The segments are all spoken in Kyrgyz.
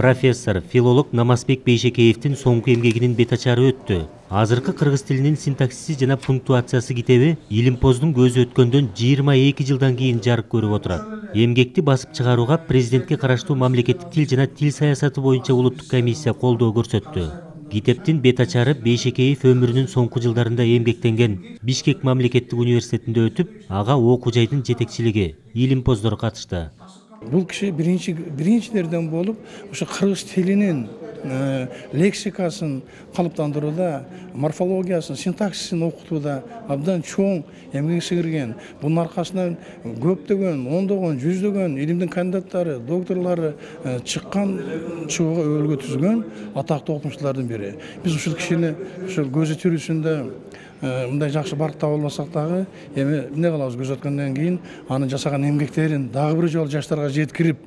Профессор, филолог Намазбек Бейшекеевдин соңку эмгегинин бет ачары өттү. Азыркы кыргыз тилинин синтаксиси жана пунктуациясы китеби Илимпоздун көзү өткөндөн 22 жылдан кийин жарык көрүп отурат. Эмгекти басып чыгарууга президентке караштуу мамлекеттик тил жана тил саясаты боюнча улуттук комиссия колдоо көрсөттү. Китептин бет ачары Бейшекеев өмүрүнүн соңку жылдарында эмгектенген Бишкек мамлекеттик университетинде өтүп, ага окуу жайдын жетекчилиги, илимпоздор катышты. Бул киши биринчилерден болуп, ошо кыргыз тилинин лексикасын калыптандырууда, морфологиясын, синтаксисин окутууда абдан чоң эмгек сиңирген. Бунун аркасынан көптөгөн, ондогон, жүздөгөн илимдин кандидаттары, докторлору чыккан, чыгууга өбөлгө түзгөн атактуу окумуштуулардын бири. Биз ушул кишини ушул көзү тирүүсүндө мындай жакшы барктап албасак дагы, эми эмне кылабыз, көз өткөндөн кийин анын жасаган эмгектерин дагы бир жолу жаштарга жеткирип,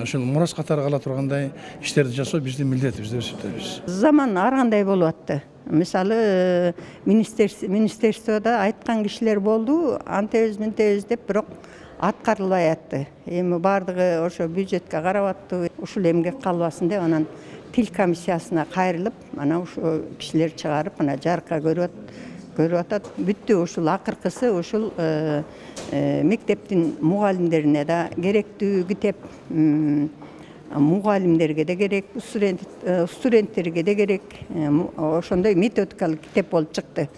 ушул мурас катары кала тургандай иштерди жасоо биздин милдетибиз деп эсептейбиз. Заман ар кандай болуп атты. Мисалы министерствода айткан кишилер болду, антебиз мынтебиз деп, бирок аткарылбай атты. Эми бардыгы ошо бюджетке карап атты. Ушул эмгек калбасын деп анан тил комиссиясына кайрылып, анан ошо кишилер чыгарып, анан жарыкка көрүп атат. Бүттү ушул акыркысы ушул мектептин мугалимдерине да керектүү китеп, мугалимдерге де керек, студенттерге де керек, ошондой методикалык китеп болуп чыкты.